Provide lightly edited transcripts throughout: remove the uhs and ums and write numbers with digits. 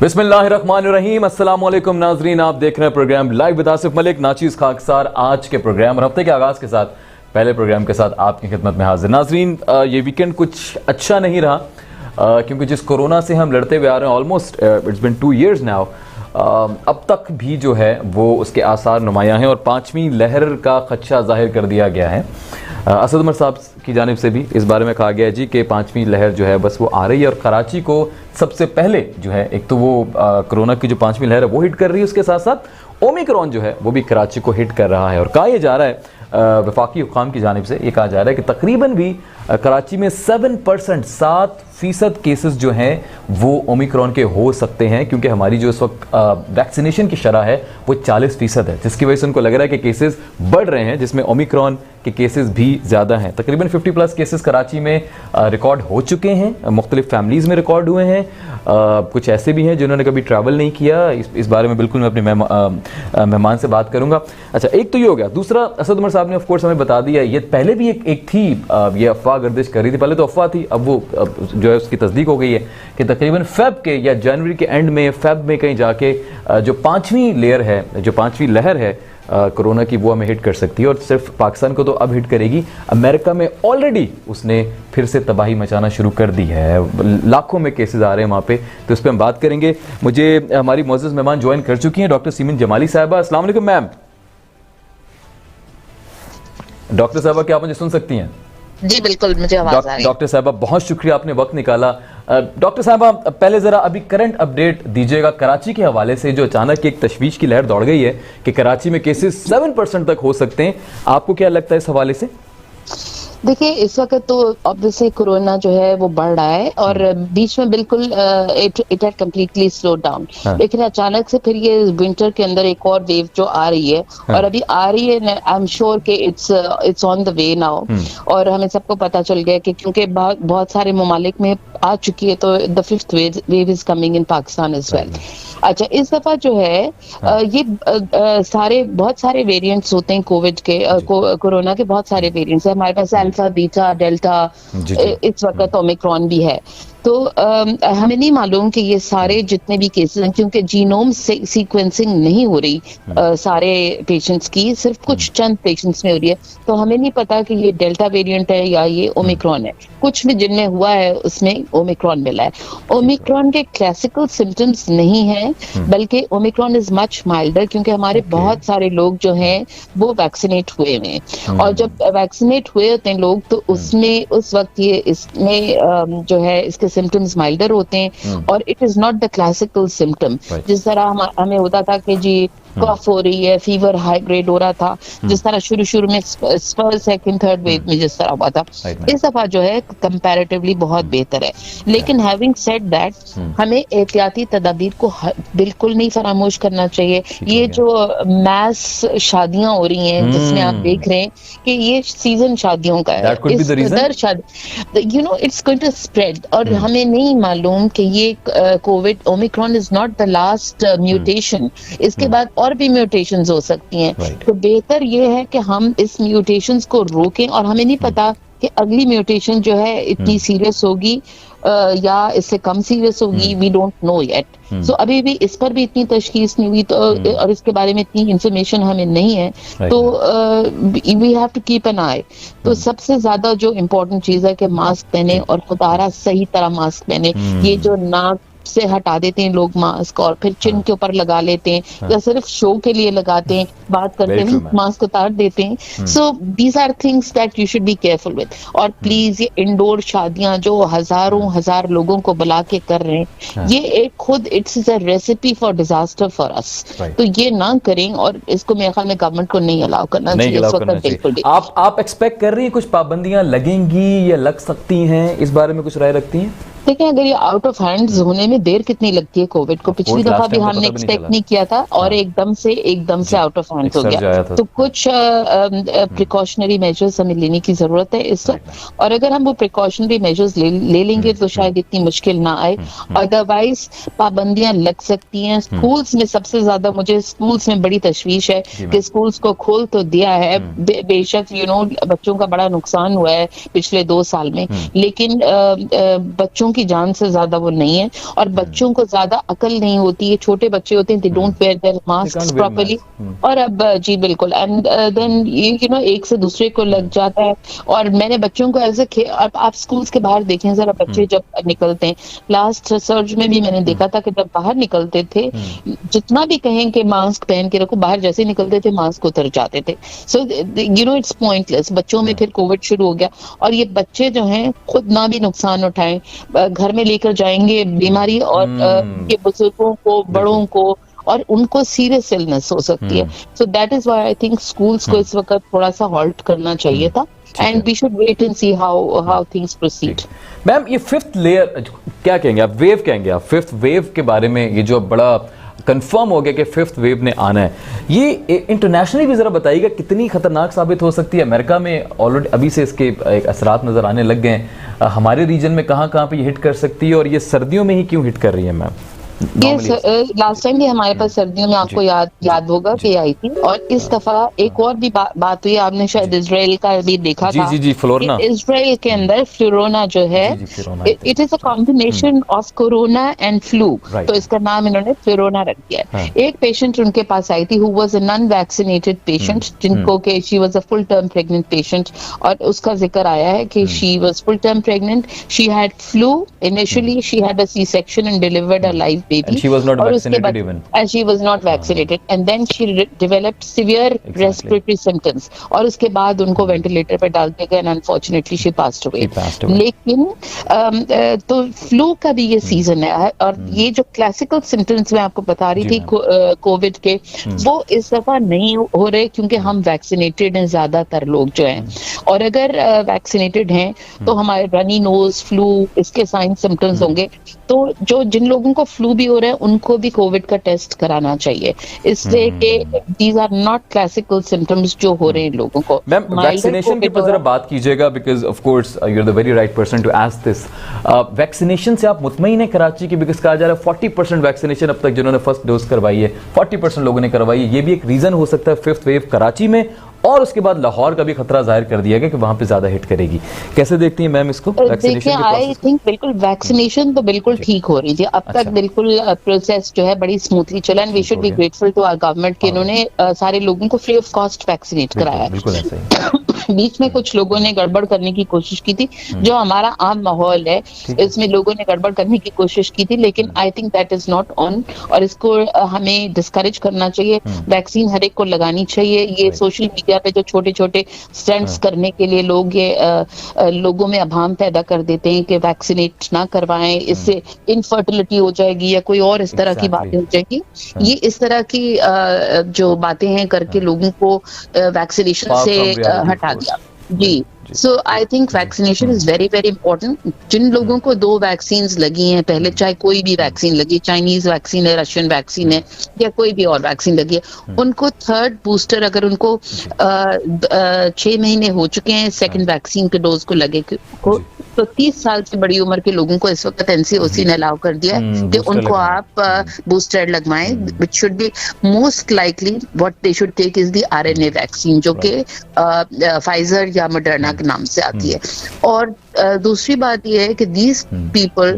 बिस्मिल्लाहिर्रहमानिर्रहीम, अस्सलाम वालेकुम नाजरीन। आप देख रहे हैं program live with Asif Malik, नाचीज़ खाकसार। आज के प्रोग्राम और हफ्ते के आगाज़ के साथ पहले प्रोग्राम के साथ आपकी खिदमत में हाजिर। नाजरीन, ये वीकेंड कुछ अच्छा नहीं रहा क्योंकि जिस कोरोना से हम लड़ते हुए आ रहे हैं, almost it's been 2 years now, अब तक भी जो है वो उसके आसार नुमायाँ हैं और 5वीं लहर का खदशा जाहिर कर दिया गया है। असद उमर साहब की जानिब से भी इस बारे में कहा गया है जी कि 5वीं लहर जो है बस वो आ रही है और कराची को सबसे पहले जो है, एक तो वो कोरोना की जो 5वीं लहर है वो हिट कर रही है, उसके साथ साथ ओमिक्रॉन जो है वो भी कराची को हिट कर रहा है। और कहा यह जा रहा है वफाकी हुकाम की जानिब से, ये कहा जा रहा है कि तकरीबन भी कराची में 7% केसेस जो हैं वो ओमिक्रॉन के हो सकते हैं, क्योंकि हमारी जो इस वक्त वैक्सीनेशन की शरह है वो 40% है, जिसकी वजह से उनको लग रहा है कि केसेस बढ़ रहे हैं, जिसमें ओमिक्रॉन के केसेस भी ज़्यादा हैं। तकरीबन 50+ केसेस कराची में रिकॉर्ड हो चुके हैं, मुख्तलिफ फैमिलीज़ में रिकॉर्ड हुए हैं, कुछ ऐसे भी हैं जिन्होंने कभी ट्रैवल नहीं किया। इस बारे में बिल्कुल मैं अपने मेहमान से बात करूँगा। अच्छा, एक तो ये हो गया। दूसरा, असद उमर साहब ने ऑफ कोर्स हमें बता दिया, ये पहले भी एक थी, ये अफवाह गर्दिश कर रही थी, पहले तो अफवाह थी, अब वो जो है उसकी तस्दीक हो गई है कि तकरीबन फेब के या जनवरी के एंड में, फेब में कहीं जाके जो 5वीं लेयर है, जो 5वीं लहर है कोरोना की, वो हमें हिट कर सकती है। और सिर्फ पाकिस्तान को तो अब हिट करेगी, अमेरिका में ऑलरेडी उसने फिर से तबाही मचाना शुरू कर दी है, लाखों में केसेस आ रहे हैं वहाँ पे, तो इस पर हम बात करेंगे। मुझे हमारी मोअज़्ज़ज़ मेहमान ज्वाइन कर चुकी हैं, डॉक्टर सीमिन जमाली साहिबा। अस्सलाम वालेकुम मैम। डॉक्टर साहिबा, क्या आप मुझे सुन सकती हैं? जी बिल्कुल, मुझे आवाज आ रही है। डॉक्टर साहबा, बहुत शुक्रिया, आपने वक्त निकाला। डॉक्टर साहबा, पहले जरा अभी करंट अपडेट दीजिएगा कराची के हवाले से, जो अचानक एक तशवीश की लहर दौड़ गई है कि कराची में केसेस 7% तक हो सकते हैं। आपको क्या लगता है इस हवाले से? देखिए, इस वक्त तो ऑब्वियसली कोरोना जो है वो बढ़ रहा है और बीच में बिल्कुल it had completely slow down, लेकिन अचानक से फिर ये विंटर के अंदर एक और वेव जो आ रही है, और अभी आ रही है, आई एम श्योर कि it's on the way now. और हमें सबको पता चल गया कि क्योंकि बहुत सारे ममालिक में आ चुकी है, तो the 5th wave is coming in Pakistan as well. अच्छा, इस दफा जो है ये बहुत सारे वेरिएंट्स होते हैं कोविड के, कोरोना के बहुत सारे वेरिएंट्स है हमारे पास, अल्फा, बीटा, डेल्टा, इस वक्त ओमिक्रॉन भी है। तो हमें नहीं मालूम कि ये सारे जितने भी केसेस हैं, क्योंकि जीनोम सीक्वेंसिंग नहीं हो रही सारे पेशेंट्स की, सिर्फ कुछ चंद पेशेंट्स में हो रही है, तो हमें नहीं पता कि ये डेल्टा वेरिएंट है या ये ओमिक्रॉन है। कुछ भी जिनमें हुआ है उसमें ओमिक्रॉन मिला है। ओमिक्रॉन के क्लासिकल सिम्टम्स नहीं है, बल्कि ओमिक्रॉन इज मच माइल्डर, क्योंकि हमारे बहुत सारे लोग जो हैं वो वैक्सीनेट हुए हैं, और जब वैक्सीनेट हुए होते हैं लोग, तो उसमें उस वक्त ये इसमें जो है इसके सिम्टम्स माइल्डर होते हैं, और it is not the classical symptom. जिस तरह हमें होता था कि जी कफ हो रही है, फीवर हाई ग्रेड हो रहा था, जिस तरह शुरू में सेकंड थर्ड वेव में जिस तरह हुआ था, इस दफा जो है कंपैरेटिवली बहुत बेहतर है। लेकिन हैविंग सेड दैट, हमें एहतियाती तदाबीर को बिल्कुल नहीं फरामोश करना चाहिए। ये जो मैस शादियां हो रही हैं, जिसमें आप देख रहे हैं कि ये सीजन शादियों का है, you know it's going to spread, और हमें नहीं मालूम कि ये covid omicron is not the last mutation, इसके बाद और भी म्यूटेशंस हो सकती हैं। तो बेहतर ये है कि हम इस म्यूटेशंस को रोकें, और हमें नहीं पता कि अगली म्यूटेशन जो है इतनी सीरियस होगी या इससे कम सीरियस होगी, वी डोंट नो येट। सो अभी भी इस पर भी इतनी तशखीस नहीं हुई, तो और इसके बारे में इतनी इंफॉर्मेशन हमें नहीं है, तो we have to keep an eye. तो सबसे ज्यादा जो इम्पोर्टेंट चीज है कि मास्क पहने, और खुदारा सही तरह मास्क पहने। ये जो नाक से हटा देते हैं लोग मास्क और फिर चिन के ऊपर लगा लेते हैं, या सिर्फ शो के लिए लगाते हैं, बात करते हैं मास्क उतार देते हैं। So these are things that you should be careful with. और प्लीज, ये इंडोर शादियां जो हजार लोगों को बुला के कर रहे हैं, ये एक खुद it's a recipe for disaster for us, तो ये ना करें, और इसको मेरे ख्याल में गवर्नमेंट को नहीं अलाउ करना चाहिए। आप एक्सपेक्ट कर रही हैं कुछ पाबंदियां लगेंगी या लग सकती हैं, इस बारे में कुछ राय रखती हैं? देखिए, अगर ये आउट ऑफ हैंड्स होने में देर कितनी लगती है कोविड को, पिछली दफा भी हमने एक्सपेक्ट नहीं किया था, और एकदम से आउट ऑफ हैंड्स हो गया, तो कुछ प्रिकॉशनरी मेजर्स हमें लेने की जरूरत है इस वक्त, और अगर हम वो प्रिकॉशनरी मेजर्स ले लेंगे तो शायद इतनी मुश्किल ना आए। अदरवाइज पाबंदियां लग सकती हैं। स्कूल्स में सबसे ज्यादा मुझे स्कूल्स में बड़ी तशवीश है कि स्कूल्स को खोल तो दिया है, बेशक बच्चों का बड़ा नुकसान हुआ है पिछले 2 साल में, लेकिन बच्चों की जान से ज्यादा वो नहीं है, और बच्चों को ज्यादा अकल नहीं होती है, छोटे बच्चे होते हैं, they don't wear their mask properly. और अब जी बिल्कुल, एंड देन यू नो एक से दूसरे को लग जाता है। और मैंने बच्चों को ऐसे अब आप स्कूल्स के बाहर देखें जरा, बच्चे जब निकलते हैं, लास्ट सर्च में भी मैंने देखा था कि जब बाहर निकलते थे, जितना भी कहें कि मास्क पहन के रखो, बाहर जैसे निकलते थे मास्क उतर जाते थे। So you know it's pointless. बच्चों में फिर कोविड शुरू हो गया, और ये बच्चे जो हैं खुद ना भी नुकसान उठाएं, घर में लेकर जाएंगे बीमारी, और ये बुजुर्गों को, बड़ों को, और उनको सीरियस इलनेस हो सकती है। So that is why I think schools को इस वक्त थोड़ा सा हॉल्ट करना चाहिए था, and we should wait and see how things proceed. Ma'am, ये फिफ्थ लेयर क्या कहेंगे आप, वेव कहेंगे आप, फिफ्थ वेव के बारे में ये जो बड़ा कंफर्म हो गया कि फिफ्थ वेव ने आना है, ये इंटरनेशनली भी जरा बताइएगा कितनी खतरनाक साबित हो सकती है। अमेरिका में ऑलरेडी अभी से इसके एक असरात नजर आने लग गए हैं, हमारे रीजन में कहाँ कहाँ पे ये हिट कर सकती है, और ये सर्दियों में ही क्यों हिट कर रही है मैम? ये लास्ट टाइम भी हमारे पास सर्दियों में आपको याद होगा कि आई थी, और इस दफा एक और भी बात हुई, आपने शायद इजराइल का भी देखा था। जी फ्लोरोना, इजराइल के अंदर फ्लोरोना जो है, it is a combination of corona and flu, तो इसका नाम इन्होंने फ्लोरोना रख दिया है। एक पेशेंट उनके पास आई थी who was a non vaccinated patient, जिनको कि she was a full term pregnant patient, और उसका जिक्र आया है कि she was full term pregnant, she had flu initially, she had a C section and delivered a live baby, and she was not vaccinated even, and she was not vaccinated, and then she developed severe respiratory symptoms, और उसके बाद उनको ventilator पे डाल दिया गया, and unfortunately she passed away. लेकिन तो फ्लू का भी ये सीजन है, और ये जो क्लासिकल सिम्टम्स मैं आपको बता रही थी कोविड के, वो इस दफा नहीं हो रहे, क्योंकि हम वैक्सीनेटेड हैं ज्यादातर लोग जो हैं, और अगर वैक्सीनेटेड हैं तो हमारे रनी नोज, फ्लू, इसके साइन सिम्टम्स होंगे। तो जो जिन लोगों को फ्लू भी हो रहा है उनको भी कोविड का टेस्ट कराना चाहिए, इसलिए कि these are not classical symptoms जो हो रहे हैं लोगों को। मैम, वैक्सीनेशन के ऊपर जरा बात कीजिएगा, because of course you are the very right person to ask this. Vaccination से आप मुतमईन है कराची की? बिकॉज कहा जा रहा है 40% वैक्सीनेशन अब तक जिन्होंने फर्स्ट डोज करवाई है, 40% लोगों ने करवाई है, ये भी एक रीजन हो सकता है फिफ्थ वेव कराची में, और उसके बाद लाहौर का भी खतरा जाहिर कर दिया गया कि वहां पे ज्यादा हिट करेगी। कैसे देखती हैं मैम इसको? देखिए, आई थिंक बिल्कुल वैक्सीनेशन तो बिल्कुल ठीक हो रही थी अब तक, बिल्कुल प्रोसेस जो है बड़ी स्मूथली चला, and we should be grateful to our government कि इन्होंने सारे लोगों को फ्री ऑफ कॉस्ट वैक्सीनेट कराया है। बीच में कुछ लोगों ने गड़बड़ करने की कोशिश की थी, जो हमारा आम माहौल है इसमें लोगों ने गड़बड़ करने की कोशिश की थी, लेकिन I think that is not on, और इसको हमें डिस्करेज करना चाहिए। वैक्सीन हर एक को लगानी चाहिए। ये सोशल मीडिया पे जो छोटे छोटे स्टंट्स करने के लिए लोग ये लोगों में अभाम पैदा कर देते हैं कि वैक्सीनेट ना करवाएं, इससे इनफर्टिलिटी हो जाएगी या कोई और इस तरह की बातें हो जाएगी, ये इस तरह की जो बातें हैं करके लोगों को वैक्सीनेशन से हटा दिया। जी, so I think vaccination is very very important. जिन लोगों को 2 वैक्सीन लगी हैं पहले, चाहे कोई भी वैक्सीन लगी, चाइनीज वैक्सीन है, रशियन वैक्सीन है, या कोई भी और वैक्सीन लगी है, उनको थर्ड बूस्टर अगर उनको 6 महीने हो चुके हैं सेकंड वैक्सीन के डोज को लगे को, तो 30 साल से बड़ी उम्र के लोगों को इस वक्त एनसीओसी ने अलाउ कर दिया है कि उनको आप बूस्टर लगवाएं, which should be most likely what they should take is the RNA vaccine, जो कि फाइजर या मॉडर्ना के नाम से आती है। और दूसरी बात यह है कि these people,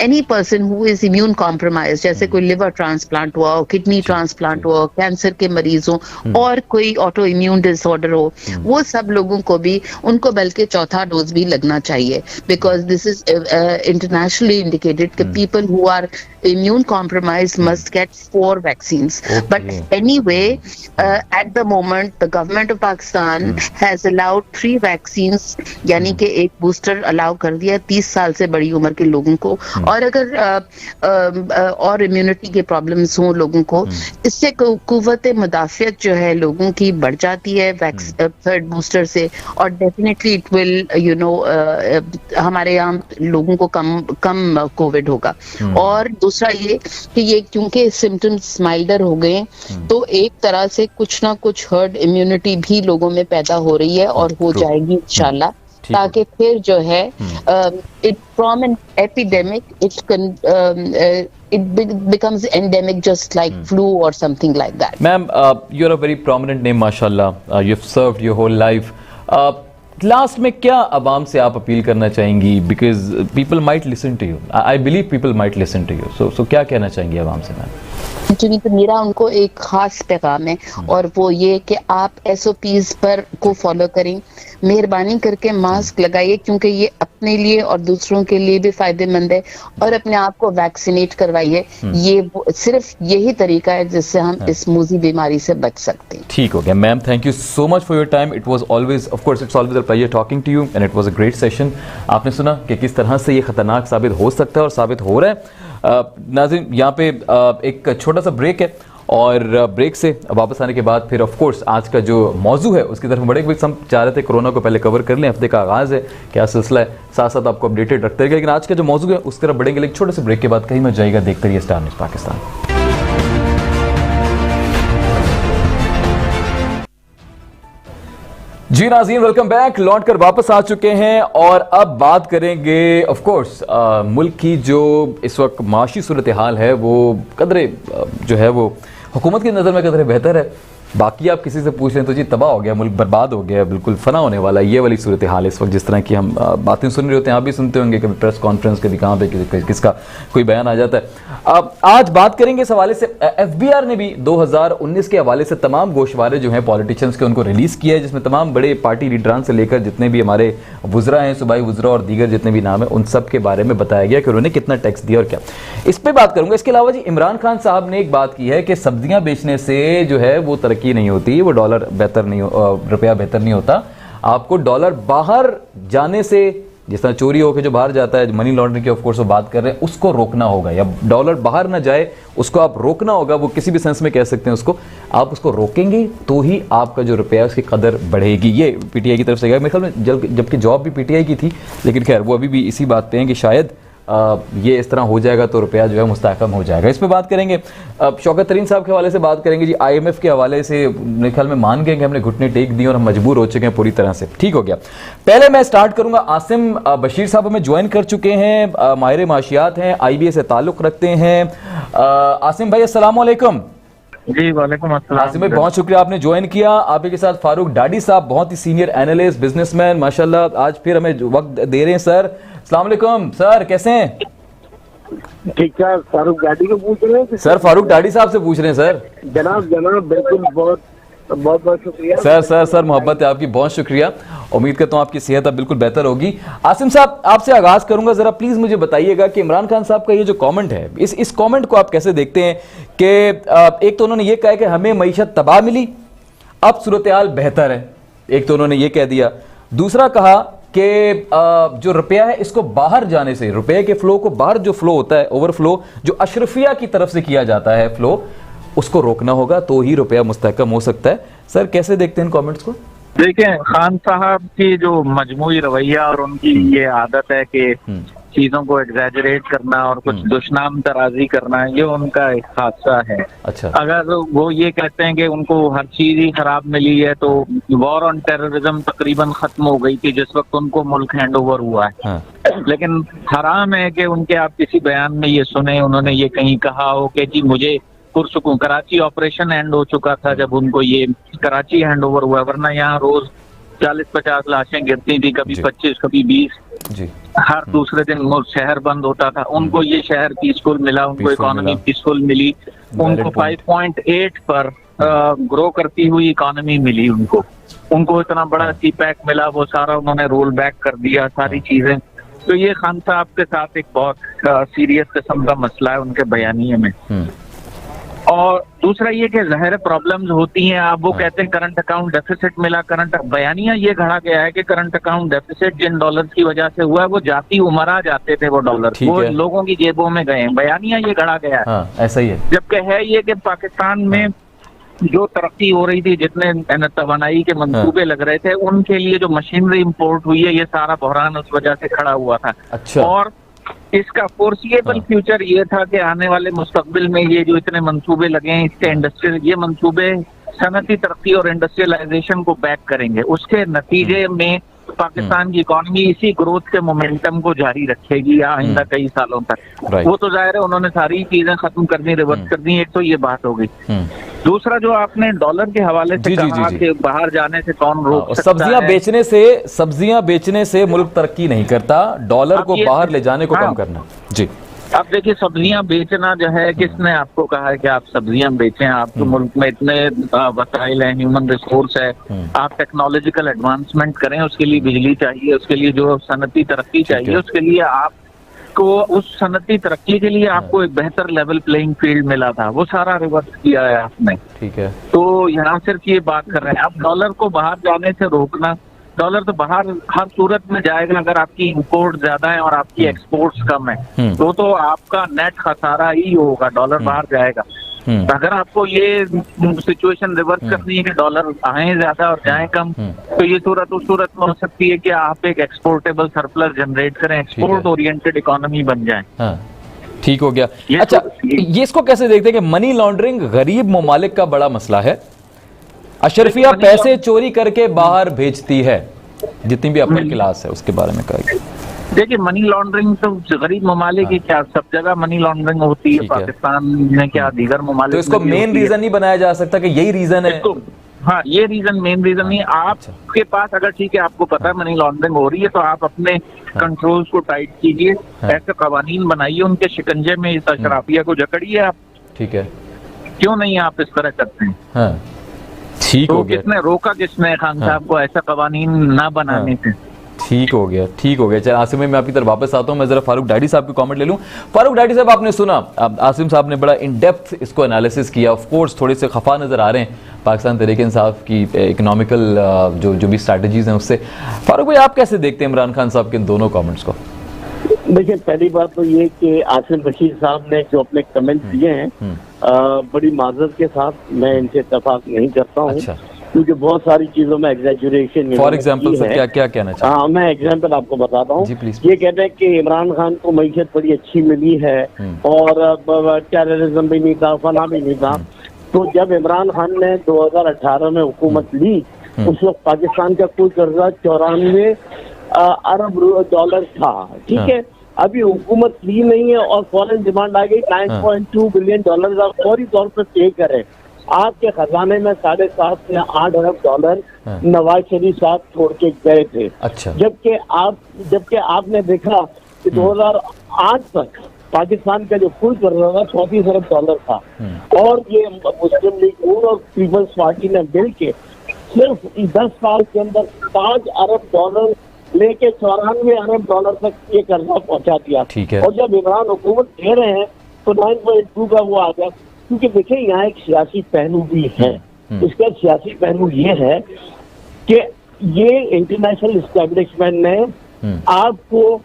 any person who is immune compromise, जैसे कोई लिवर ट्रांसप्लांट हुआ हो, किडनी ट्रांसप्लांट हुआ हो, कैंसर के मरीज हो, और कोई ऑटो इम्यून डिसऑर्डर हो, वो सब लोगों को भी, उनको बल्कि चौथा डोज भी लगना चाहिए, because this is internationally indicated कि people who are immune compromised must get 4 vaccines. But anyway, at the moment the government of Pakistan has allowed 3 vaccines, यानी कि एक बूस्टर अलाउ कर दिया 30 साल से बड़ी उम्र के लोगों को, और अगर और इम्यूनिटी के प्रॉब्लम्स हों लोगों को, इससे कुव्वत मुदाफियत जो है लोगों की बढ़ जाती है थर्ड बूस्टर से, और definitely it will you know हमारे यहाँ लोगों को कम कोविड होगा। और दूसरा ये कि ये क्योंकि सिम्टम्स माइल्डर हो गए, तो एक तरह से कुछ ना कुछ हर्ड इम्यूनिटी भी लोगों में पैदा हो रही है और हो जाएगी इंशाल्लाह, ताकि फिर जो है it from an epidemic it becomes endemic, just like flu or something like that. Ma'am, you're a very prominent name, mashallah. You've served your whole life. Last में क्या आवाम से आप अपील करना चाहेंगी, because people might listen to you, I believe people might listen to you, so क्या कहना चाहेंगी आवाम से मैम? एक्चुअली तो मेरा उनको एक खास पैगाम है, और वो ये कि आप SOPs पर को फॉलो करें, मेहरबानी करके मास्क लगाइए, क्योंकि ये अपने लिए और दूसरों के लिए भी फायदेमंद है, और अपने आप को वैक्सीनेट करवाइए। ये सिर्फ यही तरीका है जिससे हम इस मूजी बीमारी से बच सकते हैं। ठीक हो गया ma'am, thank you so much for your time. It was always, of course it's always a pleasure talking to you, and it was a great session. आपने सुना कि किस तरह से ये खतरनाक साबित हो सकता है और साबित हो रहा है। नाज़रीन, यहाँ पे एक छोटा सा ब्रेक है, और ब्रेक से वापस आने के बाद फिर ऑफ कोर्स आज का जो मौजू है उसकी तरफ बढ़े। हम चाह रहे थे कोरोना को पहले कवर कर लें, हफ्ते का आगाज़ है, क्या सिलसिला है, साथ साथ आपको अपडेटेड रखते रहेंगे, लेकिन आज का जो मौजू है उसकी तरफ बढ़ेंगे। लेकिन छोटे से ब्रेक के बाद कहीं मत जाएगा, देखते रहिए स्टार न्यूज़ पाकिस्तान। जी नाज़रीन, वेलकम बैक। लौट कर वापस आ चुके हैं और अब बात करेंगे ऑफ कोर्स मुल्क की जो इस वक्त माशी सूरत हाल है, वो कदरे जो है वो हुकूमत की नज़र में कदरे बेहतर है। बाकी आप किसी से पूछ लें तो जी तबाह हो गया, मुल्क बर्बाद हो गया, बिल्कुल फना होने वाला, ये वाली सूरत हाल है इस वक्त। जिस तरह की हम बातें सुन रहे होते हैं, आप भी सुनते होंगे, कभी प्रेस कॉन्फ्रेंस, कभी कहाँ पे किसका कोई बयान आ जाता है। अब आज बात करेंगे इस हवाले से। FBR ने भी 2019 के हवाले से तमाम गोशवारे जो हैं पॉलिटिशियंस के, उनको रिलीज़ किया है, जिसमें तमाम बड़े पार्टी लीडरान से लेकर जितने भी हमारे वुज़रा हैं, सूबाई वुज़रा और दीगर जितने भी नाम हैं, उन सब के बारे में बताया गया कि उन्होंने कितना टैक्स दिया और क्या। इस पर बात करूँगा। इसके अलावा जी इमरान खान साहब ने एक बात की है कि सब्जियाँ बेचने से जो है वो तरक्की नहीं होती, वो डॉलर बेहतर नहीं, रुपया बेहतर नहीं होता। आपको डॉलर बाहर जाने से, जिस तरह चोरी होकर जो बाहर जाता है, मनी लॉन्ड्रिंग की ऑफ कोर्स वो बात कर रहे हैं, उसको रोकना होगा। या डॉलर बाहर ना जाए, उसको आप रोकना होगा। वो किसी भी सेंस में कह सकते हैं उसको, आप उसको रोकेंगे तो ही आपका जो रुपया है उसकी कदर बढ़ेगी। ये PTI की तरफ से गया मेरे ख्याल में, जबकि जॉब भी PTI की थी, लेकिन खैर वो अभी भी इसी बात पे हैं कि शायद ये इस तरह हो जाएगा तो रुपया जो है मुस्तहकम हो जाएगा। इस पर बात करेंगे। शौकत तरीन साहब के हवाले से बात करेंगे जी। IMF के हवाले से मेरे ख्याल में मान गए कि हमने घुटने टेक दिए और हम मजबूर हो चुके हैं पूरी तरह से। ठीक हो गया। पहले मैं स्टार्ट करूंगा, आसिम बशीर साहब हमें ज्वाइन कर चुके हैं, माहिर माशियात हैं, IBA से ताल्लुक़ रखते हैं। आसिम भाई अस्सलाम वालेकुम। जी वालेकुम अस्सलाम। आसिम भाई बहुत शुक्रिया आपने ज्वाइन किया। आपके साथ फारूक डाडी साहब, बहुत ही सीनियर एनालिस्ट, बिजनेसमैन, माशाल्लाह आज फिर हमें वक्त दे रहे हैं। सर अस्सलाम वालेकुम। सर कैसे हैं? ठीक है, फारूक डाडी को पूछ रहे हैं? सर फारूक डाडी साहब से पूछ रहे हैं सर। जनाब बिल्कुल, बहुत बहुत शुक्रिया सर मोहब्बत है आपकी, बहुत शुक्रिया। उम्मीद करता हूँ आपकी सेहत अब बिल्कुल बेहतर होगी। आसिम साहब आपसे आगाज करूंगा, जरा प्लीज मुझे बताइएगा कि इमरान खान साहब का ये जो कमेंट है, इस कमेंट को आप कैसे देखते हैं कि एक तो उन्होंने ये कहा कि हमें मईशत तबाह मिली, अब सूरत हाल बेहतर है, एक तो उन्होंने ये कह दिया। दूसरा कहा कि जो रुपया है इसको बाहर जाने से, रुपये के फ्लो को बाहर जो फ्लो होता है, ओवरफ्लो जो अशरफिया की तरफ से किया जाता है फ्लो, उसको रोकना होगा तो ही रुपया मुस्तहकम हो सकता है। सर कैसे देखते हैं इन कमेंट्स को? देखें, खान साहब की जो मजमूई रवैया और उनकी ये आदत है कि चीजों को एग्जैजरेट करना और कुछ दुश्मन तराजी करना, ये उनका एक हादसा है। अच्छा। अगर वो ये कहते हैं कि उनको हर चीज ही खराब मिली है, तो वॉर ऑन टेररिज्म तकरीबन खत्म हो गई थी जिस वक्त उनको मुल्क हैंड ओवर हुआ है। हाँ। लेकिन हराम है कि उनके आप किसी बयान में ये सुने उन्होंने ये कहीं कहा हो कि जी मुझे पुरसुकून कराची ऑपरेशन हैंड हो चुका था जब उनको ये कराची हैंड ओवर हुआ, वरना यहाँ रोज 40-50 लाशें गिरती थी, कभी 25 कभी 20 जी। हर दूसरे दिन शहर बंद होता था। उनको ये शहर पीसफुल मिला, उनको इकोनॉमी पीसफुल मिली, उनको 5.8 पर ग्रो करती हुई इकोनॉमी मिली, उनको इतना बड़ा CPEC मिला, वो सारा उन्होंने रोल बैक कर दिया सारी चीजें। तो ये खान साहब के साथ एक बहुत सीरियस किस्म का मसला है उनके बयानिए में। और दूसरा ये कि ज़ाहिर प्रॉब्लम्स होती हैं। आप वो कहते हैं करंट अकाउंट डेफिसिट मिला, करंट बयानिया ये गढ़ा गया है कि करंट अकाउंट डेफिसिट जिन डॉलर्स की वजह से हुआ है वो जाती उमरा जाते थे, वो डॉलर वो लोगों की जेबों में गए, बयानिया ये गढ़ा गया है। हाँ, ऐसा ही है। जबकि है ये कि पाकिस्तान में जो तरक्की हो रही थी, जितने तवानाई के मंसूबे लग रहे थे, उनके लिए जो मशीनरी इम्पोर्ट हुई है, ये सारा बहरान उस वजह से खड़ा हुआ था। अच्छा। और इसका फोर्सिएबल फ्यूचर ये था कि आने वाले मुस्तकबिल में ये जो इतने मंसूबे लगे हैं, इसके इंडस्ट्रियल ये मंसूबे सनती तरक्की और इंडस्ट्रियलाइजेशन को बैक करेंगे। उसके नतीजे में पाकिस्तान की इकोनॉमी इसी ग्रोथ के मोमेंटम को जारी रखेगी आइंदा कई सालों तक। वो तो जाहिर है उन्होंने सारी चीजें खत्म करनी, रिवर्स करनी, एक तो ये बात हो गई। दूसरा जो आपने डॉलर के हवाले से जी, जी, कहा जी, जी। कि बाहर जाने से कौन रोक और सकता सब्जियां बेचने से मुल्क तरक्की नहीं करता, डॉलर अब को ये- बाहर ले जाने को हाँ। कम करना। जी अब देखिए, सब्जियां बेचना जो है, किसने आपको कहा है कि आप सब्जियां बेचें? आपके मुल्क में इतने वसाइल हैं, ह्यूमन रिसोर्स है, आप टेक्नोलॉजिकल एडवांसमेंट करें, उसके लिए बिजली चाहिए, उसके लिए जो सनती तरक्की चाहिए, है। उसके लिए आपको उस सनती तरक्की के लिए आपको एक बेहतर लेवल प्लेइंग फील्ड मिला था, वो सारा रिवर्स किया है आपने। ठीक है। तो यहाँ सिर्फ ये बात कर रहे हैं। अब डॉलर को बाहर जाने से रोकना, डॉलर तो बाहर हर सूरत में जाएगा अगर आपकी इंपोर्ट ज्यादा है और आपकी एक्सपोर्ट्स कम है, तो आपका नेट खसारा ही होगा, डॉलर बाहर जाएगा। अगर आपको ये सिचुएशन रिवर्स करनी है कि डॉलर आए ज्यादा और जाए कम, तो ये सूरत उस सूरत में हो सकती है कि आप एक एक्सपोर्टेबल सरप्लस जनरेट करें, एक्सपोर्ट ओरिएंटेड इकोनॉमी बन जाए। हाँ, ठीक हो गया। ये अच्छा, तो- ये इसको कैसे देखते हैं कि मनी लॉन्ड्रिंग गरीब ममालिक का बड़ा मसला है, अशरफिया मनी पैसे चोरी करके बाहर भेजती है, जितनी भी अपर क्लास है उसके बारे में कहा। देखिए, मनी लॉन्ड्रिंग तो गरीब ममालिक की क्या, सब जगह मनी लॉन्ड्रिंग होती है, ठीक है। पाकिस्तान में क्या, दीगर ममालिक तो इसको में भी मेन होती है। रीजन नहीं बनाया जा सकता कि यही रीजन है? इसको हाँ, ये रीजन मेन रीजन नहीं। आपके पास अगर ठीक है, आपको पता है मनी लॉन्ड्रिंग हो रही है, तो आप अपने कंट्रोल्स को टाइट कीजिए, ऐसे कवानीन बनाइए, उनके शिकंजे में इस अशराफिया को जकड़िए आप। ठीक है। क्यों नहीं आप इस तरह करते हैं? हाँ, ठीक तो हो गया। किसने रोका, किसने खान साहब को ऐसा कवानीन ना बनाने से? ठीक हो गया, ठीक हो गया। चल आसिम भाई, मैं आपकी तरफ वापस आता हूं, मैं जरा फारूक डाडी साहब के कमेंट ले लूं। फारूक डाडी साहब, आपने सुना अब आसिम साहब ने बड़ा इन डेप्थ इसको एनालिसिस किया। ऑफ कोर्स थोड़े से खफा नजर आ रहे हैं पाकिस्तान तहरीक इंसाफ की इकोनॉमिकल जो भी स्ट्रैटेजीज हैं उससे। फारूक भाई, आप कैसे देखते हैं इमरान खान साहब के इन दोनों कमेंट्स को? देखिए, पहली बात तो ये कि आसिम रशीद साहब ने जो अपने कमेंट दिए हैं, बड़ी माजरत के साथ मैं इनसे इत्तेफाक नहीं करता हूँ। अच्छा। क्योंकि बहुत सारी चीजों में एग्जैजुरेशन फॉर एग्जाम्पल सर, क्या कहना चाहिए? हाँ, मैं एग्जाम्पल आपको बताता हूँ। जी, प्लीज। ये कहते हैं कि इमरान खान को मईशत बड़ी अच्छी मिली है और टेररिज्म भी नहीं था, फना भी नहीं था। तो जब इमरान खान ने 2018 में हुकूमत ली, उस वक्त पाकिस्तान का कुल कर्जा 94 अरब डॉलर था। ठीक है, अभी हुकूमत ली नहीं है और फॉरेन डिमांड आ गई 9.2 बिलियन डॉलर का फौरी तौर पर पे करें। आपके खजाने में 7.5 से 8 अरब डॉलर नवाज शरीफ साहब छोड़ के गए थे। अच्छा। जबकि आपने देखा कि 2008 तक पाकिस्तान का जो कुल कर्जा था 34 अरब डॉलर था और ये मुस्लिम लीग और पीपल्स पार्टी ने मिल के सिर्फ 10 साल के अंदर 5 अरब डॉलर लेके 94 अरब डॉलर तक ये कर्जा पहुंचा दिया। ठीक है। और जब इमरान हुकूमत दे रहे हैं तो 9.2 का वो आ गया। क्योंकि देखिए, यहाँ एक सियासी पहलू भी है। इसका सियासी पहलू ये है कि ये इंटरनेशनल एस्टेब्लिशमेंट ने आपको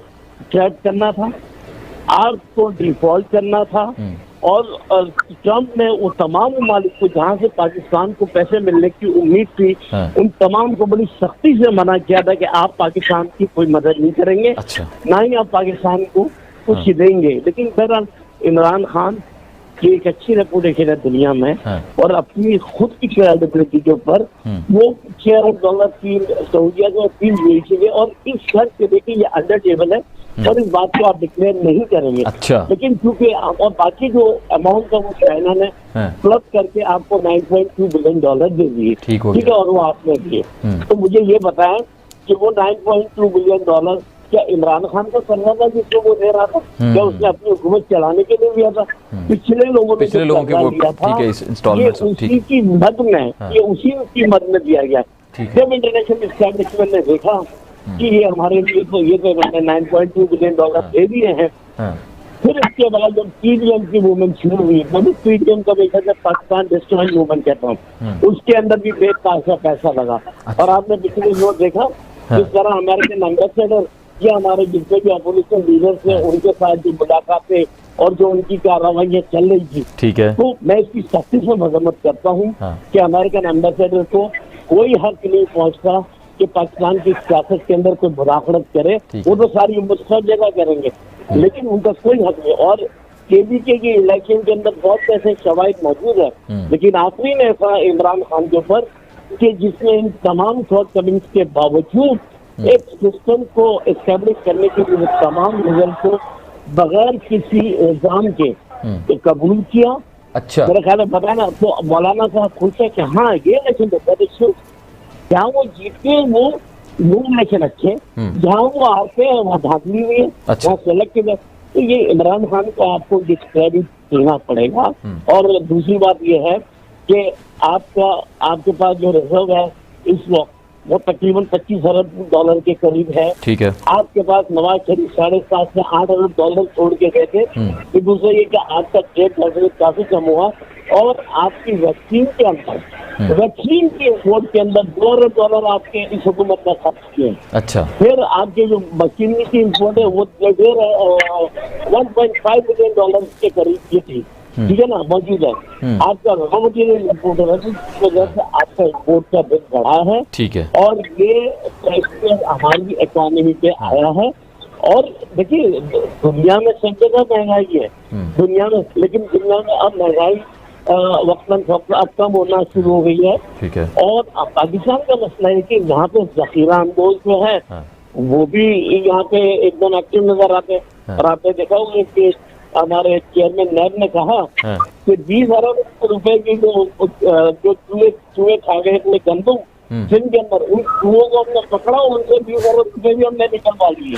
ट्रैप करना था, आपको डिफॉल्ट करना था और ट्रम्प ने वो तमाम ममालिक को जहाँ से पाकिस्तान को पैसे मिलने की उम्मीद थी, उन तमाम को बड़ी सख्ती से मना किया था कि आप पाकिस्तान की कोई मदद नहीं करेंगे। अच्छा। ना ही आप पाकिस्तान को कुछ देंगे। लेकिन बहरहाल इमरान खान की एक अच्छी रेपुटेशन है दुनिया में और अपनी खुद की क्रेडिबिलिटी के ऊपर वो 6 अरब डॉलर की सऊदीया को 3 बेचेंगे और इस शर्त के देखिए ये अंडर टेबल है और इस बात को आप डिक्लेयर नहीं करेंगे। अच्छा। लेकिन क्योंकि और बाकी जो अमाउंट था वो चाइना ने प्लस करके आपको 9.2 बिलियन डॉलर दे दिए। ठीक हो है, गया। और वो आपने दिए। तो मुझे ये बताएं कि वो 9.2 बिलियन डॉलर क्या इमरान खान का करना था जिसको वो दे रहा था? क्या उसने अपनी हुकूमत चलाने के लिए दिया था? पिछले लोगों ने पिछले लोगों के वो दिया था, ठीक है, इंस्टॉलमेंट ये उसी की मद में ये उसी की मद में दिया गया। ठीक है। जब इंटरनेशनल एस्टैब्लिशमेंट ने देखा कि ये हमारे लिए तो ये तो इन्होंने 9.2 बिलियन डॉलर दे दिए हैं, फिर इसके बाद जब पीडीएम की मूवमेंट शुरू हुई, मतलब पीडीएम का देखा जब पाकिस्तान डिस्ट्रॉइंग मूवमेंट कहता हूँ, उसके अंदर भी बेतहाशा पैसा लगा। और आपने पिछले दिनों देखा जिस तरह अमेरिकन एम्बेसडर या हमारे जितने भी अपोजिशन लीडर्स हैं उनके साथ जो मुलाकातें और जो उनकी कार्रवाइयाँ चल रही थी, ठीक है, तो मैं इसकी सख्ती से मजम्मत करता हूँ कि अमेरिकन एम्बेसडर को कोई हक नहीं पहुँचता कि पाकिस्तान की सियासत के अंदर कोई मुदाखलत करे। वो तो सारी उम्मत सब जगह करेंगे, लेकिन उनका कोई हक नहीं। और केबीके के इलेक्शन के अंदर बहुत ऐसे शवाहिद मौजूद है, लेकिन आखिरी ने ऐसा इमरान खान के ऊपर कि जिसने इन तमाम शॉर्ट कमिंग्स के बावजूद एक सिस्टम को एस्टेब्लिश करने के लिए तमाम रिजल्ट को बगैर किसी इल्जाम के कबूल किया अच्छा, मेरे ख्याल में बताया ना, तो मौलाना साहब खुलते कि हाँ ये इलेक्शन है, जहाँ वो जीत के वो इलेक्शन अच्छे, जहाँ वो आते हैं वहाँ धांधली हुई है, अच्छा। वहाँ सेलेक्टेड है। तो ये इमरान खान को आपको डिस्क्रेडिट देना पड़ेगा। और दूसरी बात ये है कि आपके पास जो रिजर्व है इस वक्त वो तकरीबन 25 अरब डॉलर के करीब है। ठीक है। आपके पास नवाज शरीफ 7.5 से 8 अरब डॉलर छोड़ के गए थे। फिर दूसरा ये कि आपका ट्रेड डेफिसिट काफी कम हुआ, और आपकी वैक्सीन के अंदर वैक्सीन के इम्पोर्ट के अंदर 2 अरब डॉलर आपके इस हुकूमत ने खर्च किए। अच्छा, फिर आपके जो मशीनरी की इम्पोर्ट है वो 1.5 बिलियन डॉलर के करीब ये थी, ठीक है ना, मौजूद है। आपका रॉ मटीरियल इम्पोर्ट है, जिस वजह से आपका इम्पोर्ट का बिल बढ़ा है। ठीक है। और ये टैक्स हमारी इकोनॉमी पे आया है। और देखिए दुनिया में सब जगह महंगाई है, दुनिया में, लेकिन दुनिया में अब महंगाई वक्तन फवक्तन अब कम होना शुरू हो गई है। ठीक है। और पाकिस्तान का मसला है कि यहाँ पे जखीरा अंदोज जो है वो भी यहाँ पे एकदम एक्टिव नजर आते हैं। और आपने देखा होगा कि हमारे चेयरमैन नैब ने कहा कि 20 अरब रुपए की जो चूहे खा गए अपने गंदम जिनके अंदर, उन चूहों को हमने पकड़ा, उनसे 20 अरब रुपए भी हमने निकलवा लिए।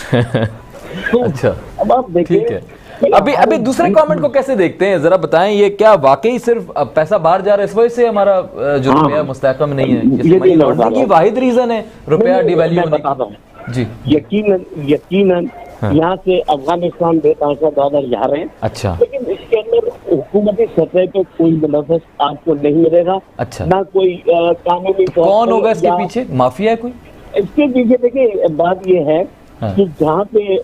तो अच्छा, अब आप ठीक देखिए है। अभी दूसरे कमेंट को कैसे देखते हैं, जरा बताएं। ये क्या वाकई सिर्फ पैसा बाहर जा रहा है, इस वजह से हमारा जो रुपया मुस्तहकम नहीं है? ये मनी लॉन्ड्रिंग की वाहिद रीजन है रुपया डिवैल्यू होने बताता हूँ जी। यकीनन यहाँ से अफगानिस्तान बेतहाशा डॉलर जा रहे हैं। अच्छा, लेकिन इसके अंदर हुकूमती सतह पे कोई मुनाफिस आपको नहीं मिलेगा। अच्छा, ना कोई कानूनी तौर कौन पर होगा इसके या- पीछे? माफिया है कोई? इसके पीछे देखिए बात ये है कि जहाँ पे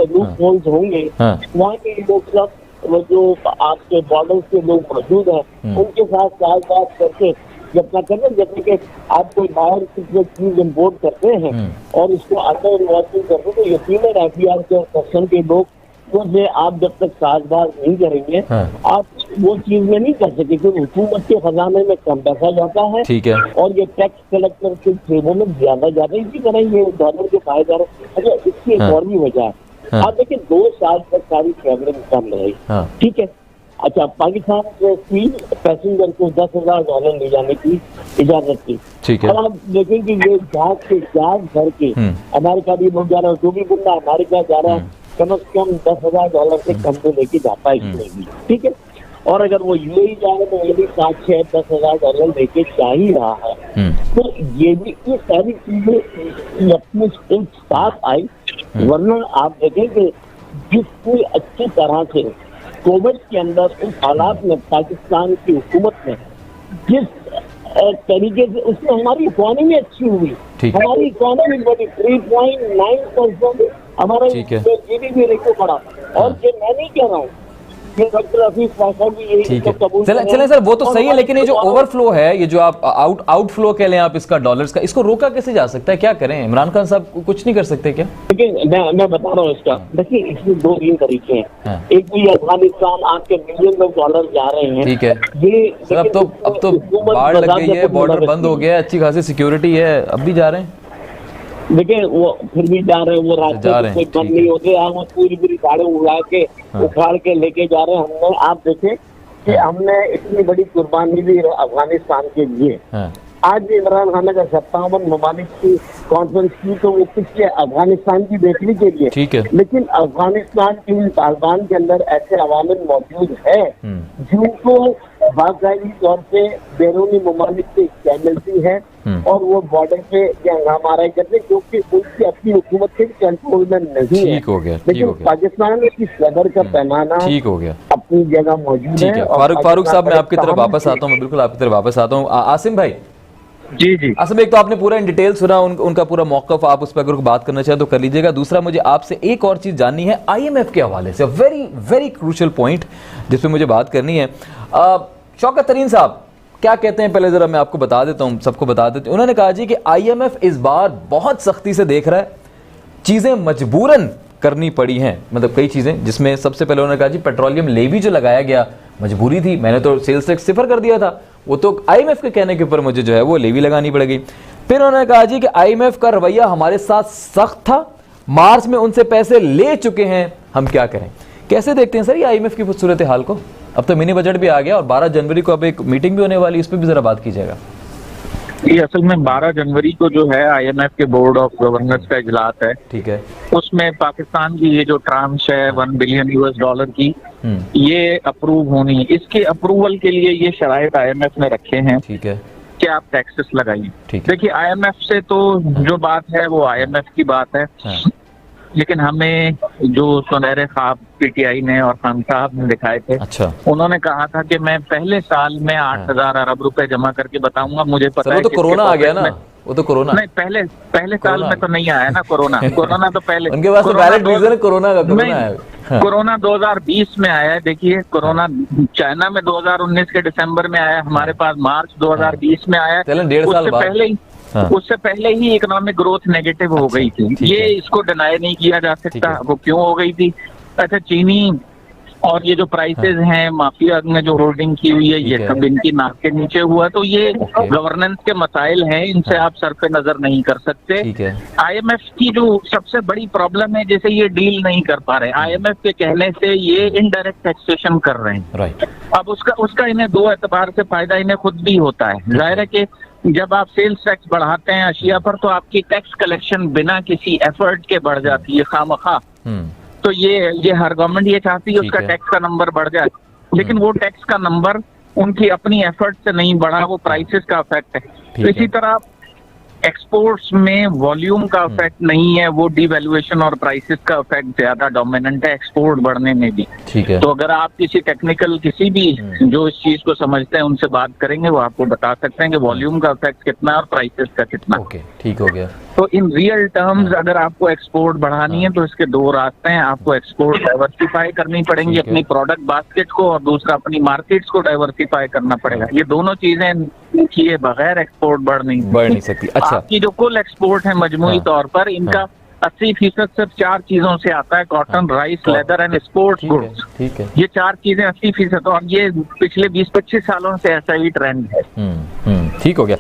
लूप होल्स होंगे वहाँ के लोग सब, वो जो आपके बॉर्डर के लोग मौजूद हैं उनके साथ बात करके जब तक करना, जैसे कि आप कोई बाहर से कोई चीज इम्पोर्ट करते हैं और इसको अंदर इन्वेस्टिंग करते हैं, तो यकीनन एफडीआर के सेक्शन के लोग से आप जब तक साजबाज नहीं करेंगे आप वो चीज में नहीं कर सकते, क्योंकि हुकूमत के खजाने में कम पैसा जाता है। ठीक है। और ये टैक्स कलेक्टर के जेबों में ज्यादा जाता है। इसी तरह ये डॉलर के पाएदार। अच्छा, इसकी एक और भी वजह है। आप देखिए 2 साल तक सारी ट्रेवलिंग कम रही, ठीक है। अच्छा, पाकिस्तान से पैसेंजर को $10,000 ले जाने की इजाजत थी। ठीक है। अब आप देखें कि ये जहाज भर के अमेरिका भी लोग जा रहे हैं, जो भी बंदा अमेरिका जा रहा है कम से कम $10,000 से कम तो लेके जाता है इसमें, ठीक है। और अगर वो यूएई जा रहे तो ये भी 7-6-10,000 लेके जा ही रहा है। तो ये भी ये सारी चीजें अपने साथ आई। वरना आप देखें कि जितनी अच्छी तरह से कोविड के अंदर उस हालात में पाकिस्तान की हुकूमत ने जिस तरीके से, उसमें हमारी इकोनॉमी अच्छी हुई, हमारी इकोनॉमी बढ़ी 3.9% हमारा GDP रेशो बढ़ा। और ये मैं नहीं कह रहा हूँ, ये डॉक्टर हफीज साहब भी यही तो कबूल कर रहे हैं। चले सर, वो तो सही है, लेकिन ये जो ओवरफ्लो है, ये जो आप आउटफ्लो कह लें आप इसका डॉलर्स का, इसको रोका कैसे जा सकता है? क्या करें? इमरान खान साहब कुछ नहीं कर सकते क्या? लेकिन मैं बता रहा हूँ इसका। देखिए इसमें 2-3 तरीके हैं। एक तो ये अफगानिस्तान आपके $मिलियन डॉलर जा रहे हैं, ठीक है। ये सर अब तो बाढ़ लग गई है, बॉर्डर बंद हो गया है, अच्छी खासी सिक्योरिटी है, अब भी जा रहे हैं। देखिए वो फिर भी जा रहे हैं, वो रास्ते कोई बंद नहीं होते। हम पूरी गाड़ी उखाड़ के लेके जा रहे हैं। हमने, आप देखें कि हमने इतनी बड़ी कुर्बानी दी अफगानिस्तान के लिए। आज भी इमरान खान ने 57 ममालिक की कॉन्फ्रेंस की, तो वो किसके? अफगानिस्तान की बेहतरी के लिए। ठीक है। लेकिन अफगानिस्तान की तालिबान के अंदर ऐसे अवामिल मौजूद है जिनको बाकायदी तौर पे बैरूनी ममालिक से मिलती है और वो बॉर्डर पे हंगामा रहे करते, क्योंकि उनकी अपनी हुकूमत के कंट्रोल में नहीं है। ठीक हो गया। लेकिन पाकिस्तान की सदर का पैमाना ठीक हो गया, अपनी जगह मौजूद है। फारूक साहब, मैं आपकी तरफ वापस आता हूँ, मैं बिल्कुल आपकी तरफ वापस आता हूँ। आसिम भाई, जी आसिम, एक तो आपने पूरा इन डिटेल सुना, उनका पूरा मौकफ, आप उस पर अगर बात करना चाहें तो कर लीजिएगा। दूसरा, मुझे आपसे एक और चीज जाननी है IMF के हवाले से, वेरी वेरी क्रूशियल पॉइंट जिस पे मुझे बात करनी है। शौकत तरीन साहब क्या कहते हैं, पहले जरा मैं आपको बता देता हूँ, सबको बता देते हैं। उन्होंने कहा जी कि IMF इस बार बहुत सख्ती से देख रहा है, चीजें मजबूरन करनी पड़ी हैं, मतलब कई चीजें, जिसमें सबसे पहले उन्होंने कहा जी पेट्रोलियम लेवी जो लगाया गया मजबूरी थी, मैंने तो सेल्स टैक्स 0 कर दिया था, वो तो IMF के कहने के ऊपर मुझे जो है वो लेवी लगानी पड़ेगी। फिर उन्होंने कहा जी कि IMF का रवैया हमारे साथ सख्त था, मार्च में उनसे पैसे ले चुके हैं, हम क्या करें? कैसे देखते हैं सर ये IMF की सूरत हाल को? अब तो मिनी बजट भी आ गया और 12 जनवरी को अब एक मीटिंग भी होने वाली, इस पर भी जरा बात कीजिएगा। ये असल में 12 जनवरी को जो है IMF के बोर्ड ऑफ गवर्नर्स का इजलास है। ठीक है। उसमें पाकिस्तान की ये जो ट्रांश है $1 बिलियन की, ये अप्रूव होनी है। इसके अप्रूवल के लिए ये शराइत IMF ने रखे हैं। ठीक है कि आप टैक्सेस लगाइए। देखिए IMF से तो जो बात है वो IMF की बात है, लेकिन हमें जो सुनहरे ख्वाब PTI ने और खान साहब ने दिखाए थे, अच्छा, उन्होंने कहा था कि मैं पहले साल में 8,000 अरब रुपए जमा करके बताऊंगा। मुझे पता है वो तो कोरोना आ गया ना, वो तो कोरोना नहीं, पहले साल में तो नहीं आया ना कोरोना। कोरोना तो पहले उनके पास तो वैलिड रीजन है कोरोना का, कोरोना है। कोरोना 2020 में आया है। देखिए कोरोना चाइना में 2019 के दिसंबर में आया, हमारे पास मार्च 2020 में आया। उससे पहले ही इकोनॉमिक ग्रोथ नेगेटिव हो गई थी। ये इसको डिनाई नहीं किया जा सकता वो क्यों हो गई थी। अच्छा, चीनी और ये जो प्राइसेस हैं, माफिया ने जो होल्डिंग की हुई है, ये सब इनकी नाक के नीचे हुआ। तो ये गवर्नेंस के मसाइल हैं, इनसे आप सर पे नजर नहीं कर सकते। IMF की जो सबसे बड़ी प्रॉब्लम है, जैसे ये डील नहीं कर पा रहे, IMF के कहने से ये इनडायरेक्ट टैक्सेशन कर रहे हैं। अब उसका इन्हें दो एतबार से फायदा इन्हें खुद भी होता है। जाहिर है कि जब आप सेल्स टैक्स बढ़ाते हैं अशिया पर, तो आपकी टैक्स कलेक्शन बिना किसी एफर्ट के बढ़ जाती है खामखा। तो ये हर गवर्नमेंट ये चाहती है उसका टैक्स का नंबर बढ़ जाए, लेकिन वो टैक्स का नंबर उनकी अपनी एफर्ट से नहीं बढ़ा, वो प्राइसेस का इफेक्ट है। तो इसी तरह एक्सपोर्ट्स में वॉल्यूम का इफेक्ट नहीं है, वो डिवैल्यूएशन और प्राइसेस का इफेक्ट ज्यादा डोमिनेंट है एक्सपोर्ट बढ़ने में भी। ठीक है। तो अगर आप किसी टेक्निकल किसी भी जो इस चीज को समझते हैं उनसे बात करेंगे, वो आपको बता सकते हैं कि वॉल्यूम का इफेक्ट कितना है और प्राइसेस का कितना। ओके, ठीक हो गया। तो इन रियल टर्म्स अगर आपको एक्सपोर्ट बढ़ानी है तो इसके दो रास्ते हैं। आपको एक्सपोर्ट डाइवर्सिफाई करनी पड़ेंगी अपनी प्रोडक्ट बास्केट को, और दूसरा अपनी मार्केट्स को डाइवर्सिफाई करना पड़ेगा। ये दोनों चीजें किए बगैर एक्सपोर्ट बढ़ नहीं सकती। अच्छा, आपकी जो कुल एक्सपोर्ट है मजमूई तौर पर, इनका 80% सिर्फ 4 चीजों से आता है: cotton, rice, leather and sports goods. ठीक है। ये 4 चीजें 80%, और ये पिछले 20-25 सालों से ऐसा ही ट्रेंड है। ठीक हो गया।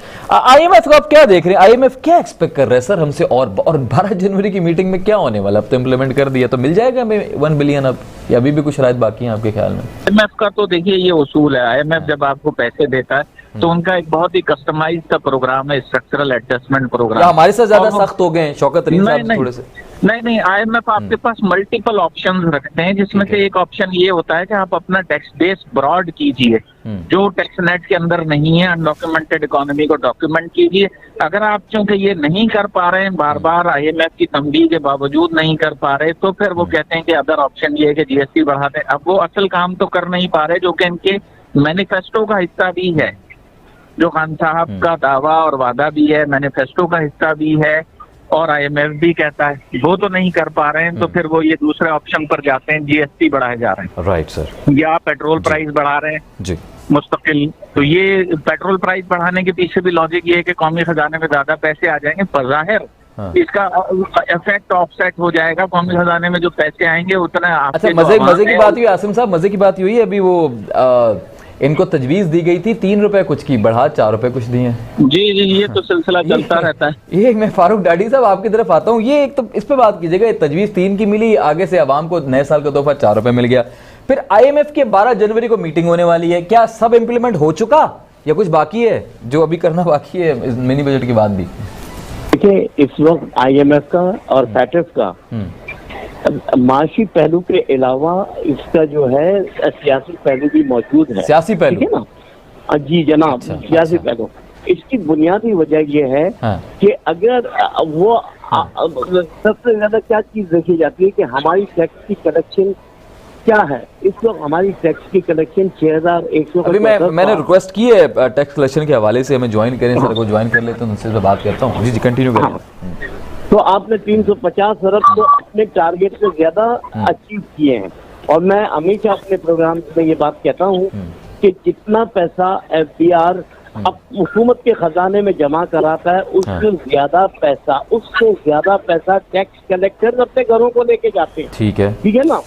IMF को आप क्या देख रहे हैं? IMF क्या एक्सपेक्ट कर रहा है सर हमसे? और 12 जनवरी की मीटिंग में क्या होने वाला? अब तो इम्प्लीमेंट कर दिया, तो मिल जाएगा हमें 1 बिलियन अब, या अभी भी कुछ राहत बाकी है आपके ख्याल में? IMF का तो देखिए ये उसूल है, IMF जब आपको पैसे देता है तो उनका एक बहुत ही कस्टमाइज का प्रोग्राम है, स्ट्रक्चरल एडजस्टमेंट प्रोग्राम। हमारे साथ ज्यादा सख्त हो गए हैं शौकत अली साहब थोड़े से? नहीं, IMF आपके पास मल्टीपल ऑप्शंस रखते हैं, जिसमें से एक ऑप्शन ये होता है कि आप अपना टैक्स बेस ब्रॉड कीजिए, जो टैक्स नेट के अंदर नहीं है, अनडॉक्यूमेंटेड इकोनॉमी को डॉक्यूमेंट कीजिए। अगर आप चूंकि ये नहीं कर पा रहे हैं, बार बार IMF की तंबीह के बावजूद नहीं कर पा रहे, तो फिर वो कहते हैं कि अदर ऑप्शन ये है कि GST बढ़ा दें। अब वो असल काम तो कर नहीं पा रहे, जो कि इनके मैनिफेस्टो का हिस्सा भी है, जो खान साहब का दावा और वादा भी है, मैनिफेस्टो का हिस्सा भी है, और IMF भी कहता है। वो तो नहीं कर पा रहे हैं, तो फिर वो ये दूसरे ऑप्शन पर जाते हैं, GST बढ़ाए जा रहे हैं। Right sir. या पेट्रोल प्राइस बढ़ा रहे हैं जी मुस्तकिल। तो ये पेट्रोल प्राइस बढ़ाने के पीछे भी लॉजिक ये है कि कौमी खजाने में ज्यादा पैसे आ जाएंगे, बज़ाहिर इसका इफेक्ट ऑफसेट हो जाएगा, कौमी खजाने में जो पैसे आएंगे उतना। अच्छा, मजे की बात हुई आसिम साहब, मजे की बात हुई है अभी वो इनको तजवीज दी गई थी 3 रुपए कुछ की, बढ़ा 4 रुपए कुछ दिए। जी, ये तो सिलसिला चलता रहता है। ये मैं फारूक डाडी साहब आपकी तरफ आता हूँ, ये एक तो इस पे बात कीजिएगा। तजवीज 3 की मिली, आगे से आवाम को नए साल का तोहफा 4 रुपए मिल गया। फिर IMF के 12 जनवरी को मीटिंग होने वाली है, क्या सब इम्प्लीमेंट हो चुका या कुछ बाकी है जो अभी करना बाकी है मिनी बजट के बाद भी? देखिए, इस वक्त IMF का और फैटर्स का माशी पहलू के अलावा इसका जो है सियासी पहलू भी मौजूद है। सियासी पहलू, ठीक है ना? जी जनाब, सियासी पहलू। इसकी बुनियादी वजह यह है कि अगर वो सबसे ज्यादा क्या चीज देखी जाती है कि हमारी टैक्स की कलेक्शन क्या है। इस वक्त हमारी टैक्स की कलेक्शन 6100। अभी मैंने रिक्वेस्ट की है टैक्स कलेक्शन के हवाले से हमें ज्वाइन करें, सर को ज्वाइन कर लेते हैं, उनसे बात करता हूँ। जी कंटिन्यू करें। तो आपने 350 अरब को अपने टारगेट से ज्यादा अचीव किए हैं, और मैं हमेशा अपने प्रोग्राम में ये बात कहता हूँ कि जितना पैसा FBR अब हुकूमत के खजाने में जमा कराता है, उससे ज्यादा पैसा टैक्स कलेक्टर अपने घरों को लेके जाते हैं। ठीक है ना?